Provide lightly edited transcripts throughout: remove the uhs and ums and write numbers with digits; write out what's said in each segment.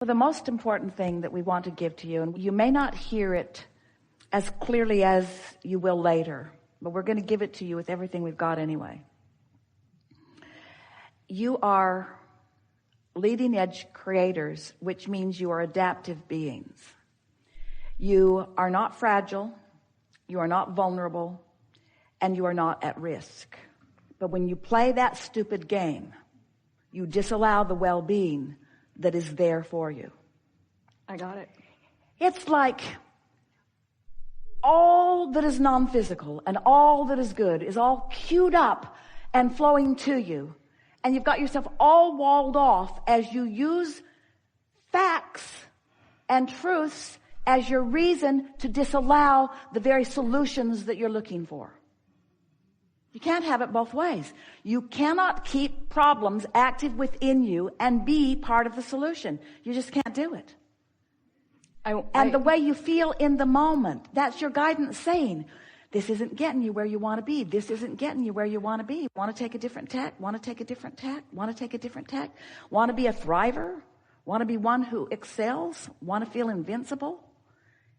Well, the most important thing that we want to give to you, and you may not hear it as clearly as you will later, but we're going to give it to you with everything we've got anyway. You are leading edge creators, which means you are adaptive beings. You are not fragile, you are not vulnerable, and you are not at risk. But when you play that stupid game, you disallow the well-being that is there for you. I got it. It's like all that is non-physical and all that is good is all queued up and flowing to you. And you've got yourself all walled off as you use facts and truths as your reason to disallow the very solutions that you're looking for. You can't have it both ways. You cannot keep problems active within you and be part of the solution. You just can't do it. And the way you feel in the moment, that's your guidance saying, this isn't getting you where you want to be. This isn't getting you where you want to be. Want to take a different tack? Want to take a different tack? Want to take a different tack? Want to be a thriver? Want to be one who excels? Want to feel invincible?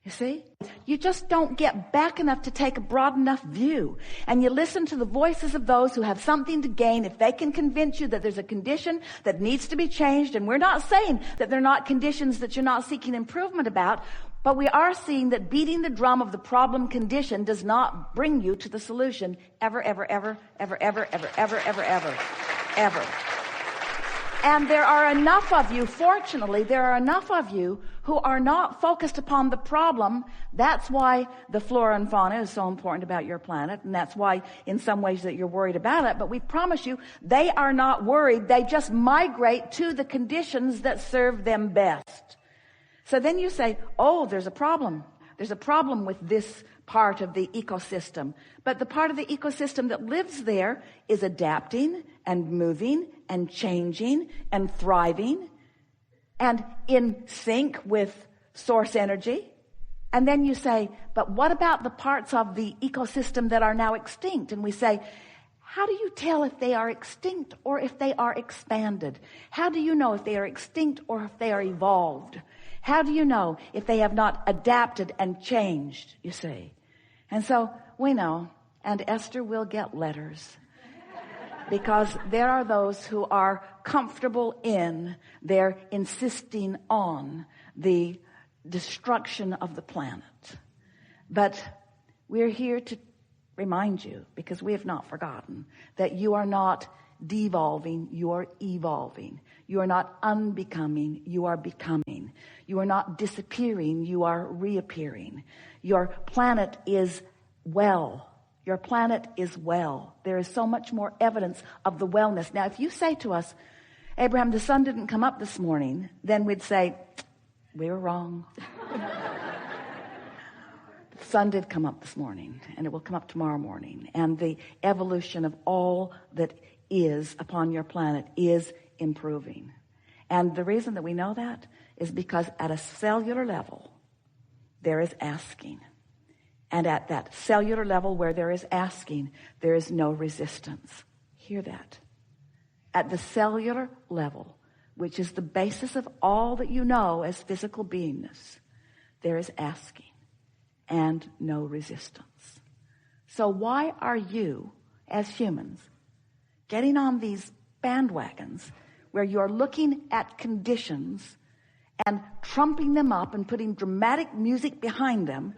You see? You just don't get back enough to take a broad enough view. And you listen to the voices of those who have something to gain if they can convince you that there's a condition that needs to be changed. And we're not saying that they're not conditions that you're not seeking improvement about, but we are seeing that beating the drum of the problem condition does not bring you to the solution ever, ever, ever, ever, ever, ever, ever, ever, ever, ever. And there are enough of you, fortunately, there are enough of you who are not focused upon the problem. That's why the flora and fauna is so important about your planet. And that's why in some ways that you're worried about it. But we promise you, they are not worried. They just migrate to the conditions that serve them best. So then you say, oh, there's a problem. There's a problem with this part of the ecosystem. But the part of the ecosystem that lives there is adapting and moving and changing and thriving and in sync with source energy. And then you say, but what about the parts of the ecosystem that are now extinct? And we say, how do you tell if they are extinct or if they are expanded? How do you know if they are extinct or if they are evolved? How do you know if they have not adapted and changed, you see? And so we know, and Esther will get letters because there are those who are comfortable in their insisting on the destruction of the planet. But we're here to remind you, because we have not forgotten, that you are not devolving, you are evolving. You are not unbecoming, you are becoming. You are not disappearing, you are reappearing. Your planet is well. Your planet is well. There is so much more evidence of the wellness. Now, if you say to us, Abraham, the sun didn't come up this morning, then we'd say, we were wrong. The sun did come up this morning, and it will come up tomorrow morning. And the evolution of all that is upon your planet is improving. And the reason that we know that is because at a cellular level, there is asking. And at that cellular level where there is asking, there is no resistance. Hear that. At the cellular level, which is the basis of all that you know as physical beingness, there is asking and no resistance. So why are you, as humans, getting on these bandwagons where you're looking at conditions and trumping them up and putting dramatic music behind them,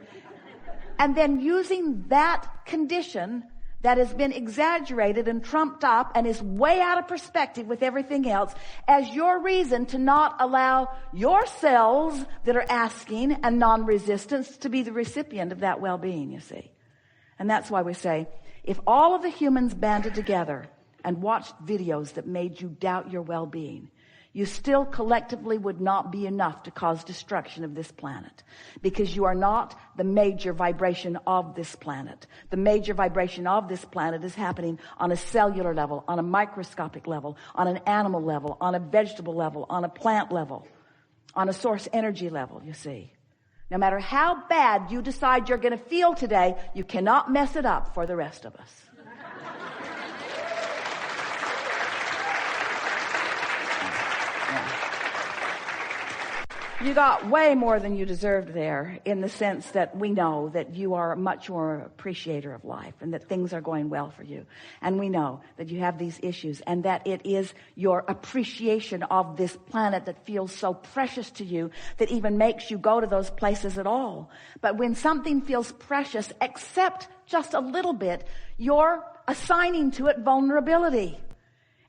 and then using that condition that has been exaggerated and trumped up and is way out of perspective with everything else as your reason to not allow your cells that are asking and non-resistance to be the recipient of that well-being, you see? And that's why we say, if all of the humans banded together and watched videos that made you doubt your well-being, you still collectively would not be enough to cause destruction of this planet, because you are not the major vibration of this planet. The major vibration of this planet is happening on a cellular level, on a microscopic level, on an animal level, on a vegetable level, on a plant level, on a source energy level, you see. No matter how bad you decide you're going to feel today, you cannot mess it up for the rest of us. You got way more than you deserved there, in the sense that we know that you are much more appreciator of life and that things are going well for you. And we know that you have these issues and that it is your appreciation of this planet that feels so precious to you that even makes you go to those places at all. But when something feels precious, except just a little bit, you're assigning to it vulnerability.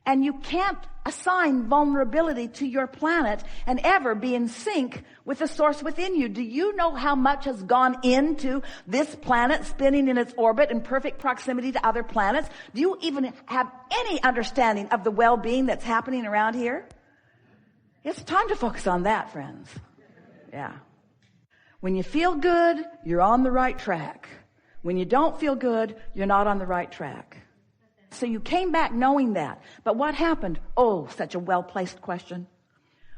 And you can't assign vulnerability to your planet and ever be in sync with the source within you. Do you know how much has gone into this planet spinning in its orbit in perfect proximity to other planets? Do you even have any understanding of the well-being that's happening around here? It's time to focus on that, friends. Yeah. When you feel good, you're on the right track. When you don't feel good, you're not on the right track. So you came back knowing that. But what happened? Oh, such a well-placed question.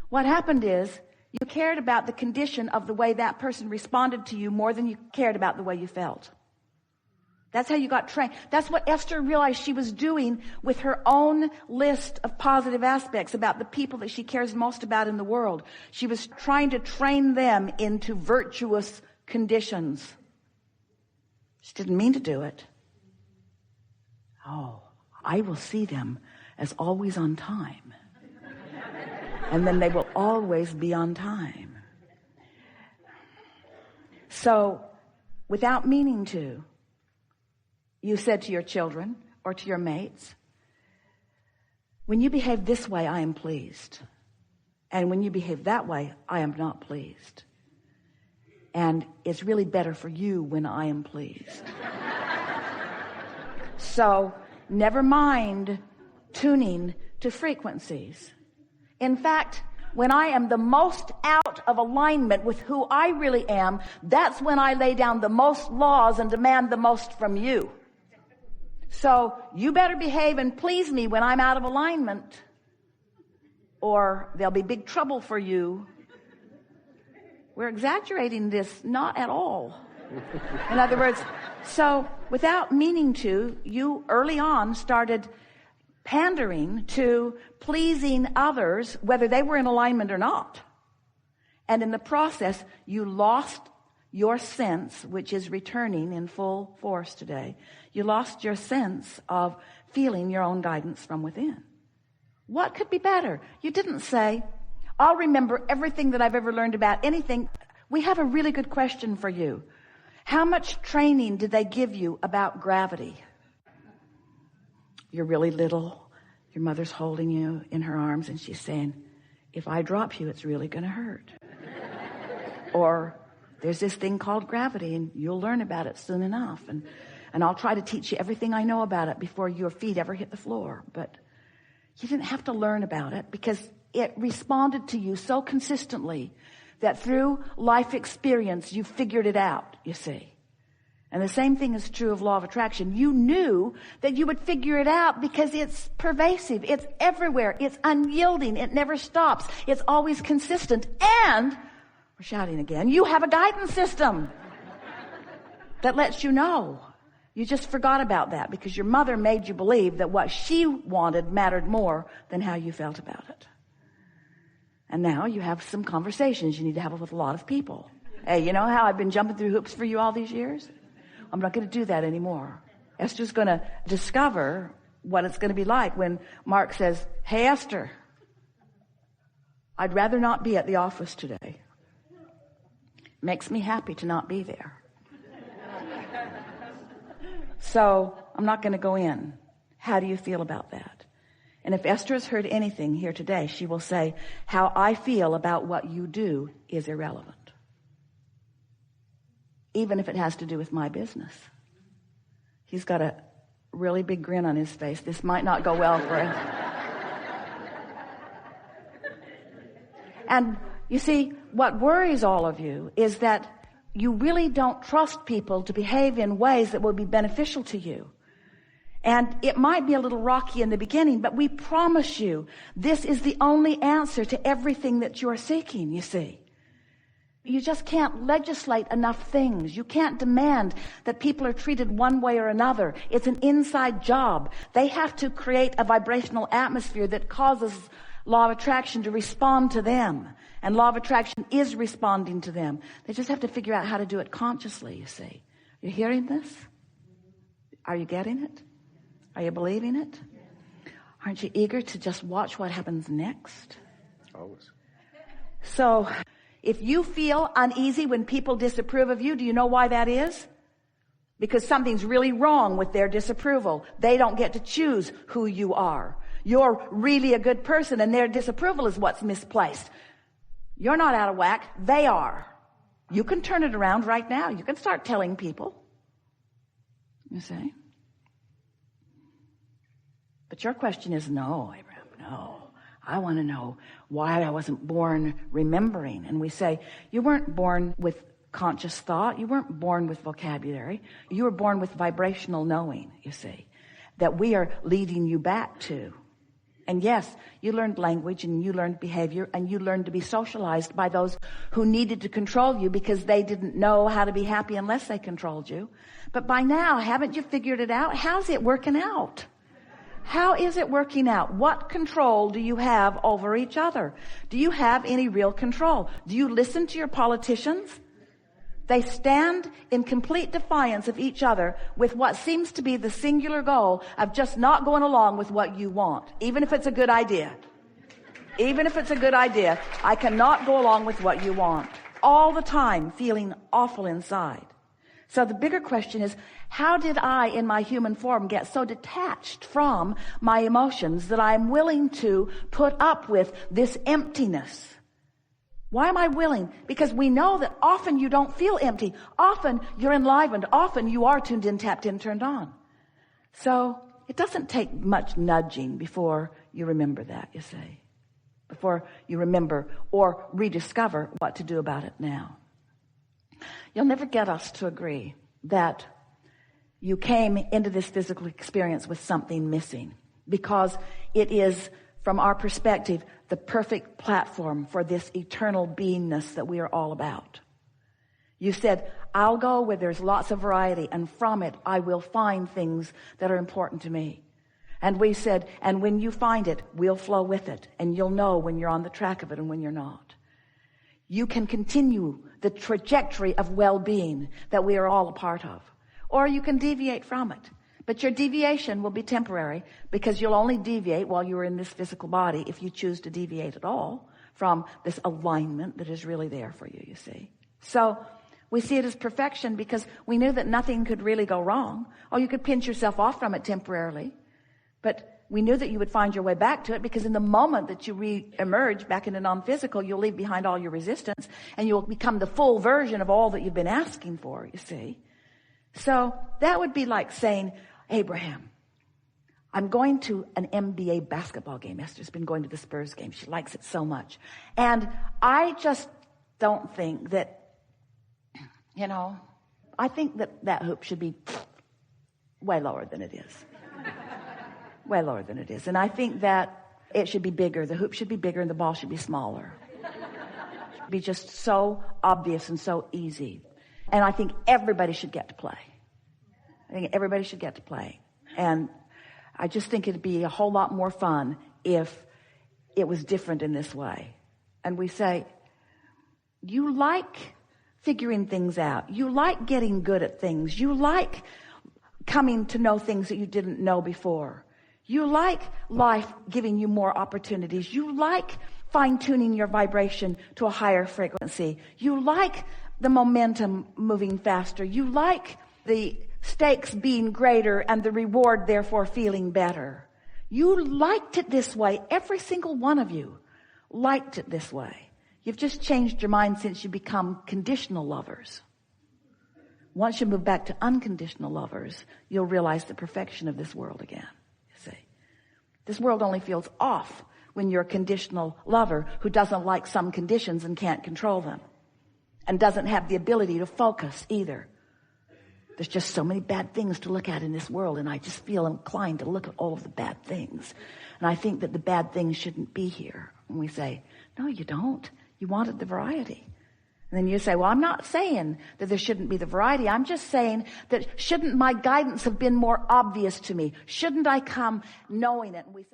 What happened is you cared about the condition of the way that person responded to you more than you cared about the way you felt. That's how you got trained. That's what Esther realized she was doing with her own list of positive aspects about the people that she cares most about in the world. She was trying to train them into virtuous conditions. She didn't mean to do it. Oh, I will see them as always on time. And then they will always be on time. So, without meaning to, you said to your children or to your mates, when you behave this way, I am pleased. And when you behave that way, I am not pleased. And it's really better for you when I am pleased. So, never mind tuning to frequencies. In fact, when I am the most out of alignment with who I really am, that's when I lay down the most laws and demand the most from you. So, you better behave and please me when I'm out of alignment, or there'll be big trouble for you. We're exaggerating this, not at all. In other words, so without meaning to, you early on started pandering to pleasing others, whether they were in alignment or not. And in the process, you lost your sense, which is returning in full force today. You lost your sense of feeling your own guidance from within. What could be better? You didn't say, I'll remember everything that I've ever learned about anything. We have a really good question for you. How much training did they give you about gravity? You're really little. Your mother's holding you in her arms and she's saying, if I drop you, it's really going to hurt. Or there's this thing called gravity and you'll learn about it soon enough. And I'll try to teach you everything I know about it before your feet ever hit the floor. But you didn't have to learn about it because it responded to you so consistently that through life experience, you figured it out, you see. And the same thing is true of law of attraction. You knew that you would figure it out because it's pervasive. It's everywhere. It's unyielding. It never stops. It's always consistent. And, we're shouting again, you have a guidance system that lets you know. You just forgot about that because your mother made you believe that what she wanted mattered more than how you felt about it. And now you have some conversations you need to have with a lot of people. Hey, you know how I've been jumping through hoops for you all these years? I'm not going to do that anymore. Esther's going to discover what it's going to be like when Mark says, hey, Esther, I'd rather not be at the office today. Makes me happy to not be there. So I'm not going to go in. How do you feel about that? And if Esther has heard anything here today, she will say, how I feel about what you do is irrelevant. Even if it has to do with my business. He's got a really big grin on his face. This might not go well for him. And you see, what worries all of you is that you really don't trust people to behave in ways that will be beneficial to you. And it might be a little rocky in the beginning, but we promise you this is the only answer to everything that you're seeking, you see. You just can't legislate enough things. You can't demand that people are treated one way or another. It's an inside job. They have to create a vibrational atmosphere that causes law of attraction to respond to them. And law of attraction is responding to them. They just have to figure out how to do it consciously, you see. You hearing this? Are you getting it? Are you believing it? Aren't you eager to just watch what happens next? Always. So, if you feel uneasy when people disapprove of you, do you know why that is? Because something's really wrong with their disapproval. They don't get to choose who you are. You're really a good person, and their disapproval is what's misplaced. You're not out of whack. They are. You can turn it around right now. You can start telling people. You see? But your question is, no, Abraham, no. I want to know why I wasn't born remembering. And we say, you weren't born with conscious thought. You weren't born with vocabulary. You were born with vibrational knowing, you see, that we are leading you back to. And yes, you learned language and you learned behavior and you learned to be socialized by those who needed to control you because they didn't know how to be happy unless they controlled you. But by now, haven't you figured it out? How's it working out? How is it working out? What control do you have over each other? Do you have any real control? Do you listen to your politicians? They stand in complete defiance of each other with what seems to be the singular goal of just not going along with what you want, even if it's a good idea. Even if it's a good idea, I cannot go along with what you want. All the time feeling awful inside. So the bigger question is, how did I, in my human form, get so detached from my emotions that I'm willing to put up with this emptiness? Why am I willing? Because we know that often you don't feel empty. Often you're enlivened. Often you are tuned in, tapped in, turned on. So it doesn't take much nudging before you remember that, you see. Before you remember or rediscover what to do about it now. You'll never get us to agree that you came into this physical experience with something missing, because it is, from our perspective, the perfect platform for this eternal beingness that we are all about. You said, I'll go where there's lots of variety, and from it I will find things that are important to me. And we said, and when you find it, we'll flow with it, and you'll know when you're on the track of it and when you're not. You can continue the trajectory of well-being that we are all a part of, or you can deviate from it. But your deviation will be temporary, because you'll only deviate while you're in this physical body if you choose to deviate at all from this alignment that is really there for you, you see. So we see it as perfection because we knew that nothing could really go wrong. Oh, you could pinch yourself off from it temporarily, but we knew that you would find your way back to it, because in the moment that you re-emerge back into non-physical, you'll leave behind all your resistance and you'll become the full version of all that you've been asking for, you see. So that would be like saying, Abraham, I'm going to an NBA basketball game. Esther's been going to the Spurs game. She likes it so much. And I just don't think that, I think that hoop should be way lower than it is. Way lower than it is. And I think that it should be bigger. The hoop should be bigger and the ball should be smaller. It should be just so obvious and so easy. And I think everybody should get to play. I think everybody should get to play. And I just think it'd be a whole lot more fun if it was different in this way. And we say, you like figuring things out. You like getting good at things. You like coming to know things that you didn't know before. You like life giving you more opportunities. You like fine-tuning your vibration to a higher frequency. You like the momentum moving faster. You like the stakes being greater and the reward therefore feeling better. You liked it this way. Every single one of you liked it this way. You've just changed your mind since you become conditional lovers. Once you move back to unconditional lovers, you'll realize the perfection of this world again. You see, this world only feels off when you're a conditional lover who doesn't like some conditions and can't control them, and doesn't have the ability to focus either. There's just so many bad things to look at in this world, and I just feel inclined to look at all of the bad things. And I think that the bad things shouldn't be here. And we say, no, you don't. You wanted the variety. And then you say, well, I'm not saying that there shouldn't be the variety. I'm just saying that shouldn't my guidance have been more obvious to me? Shouldn't I come knowing it? And we say,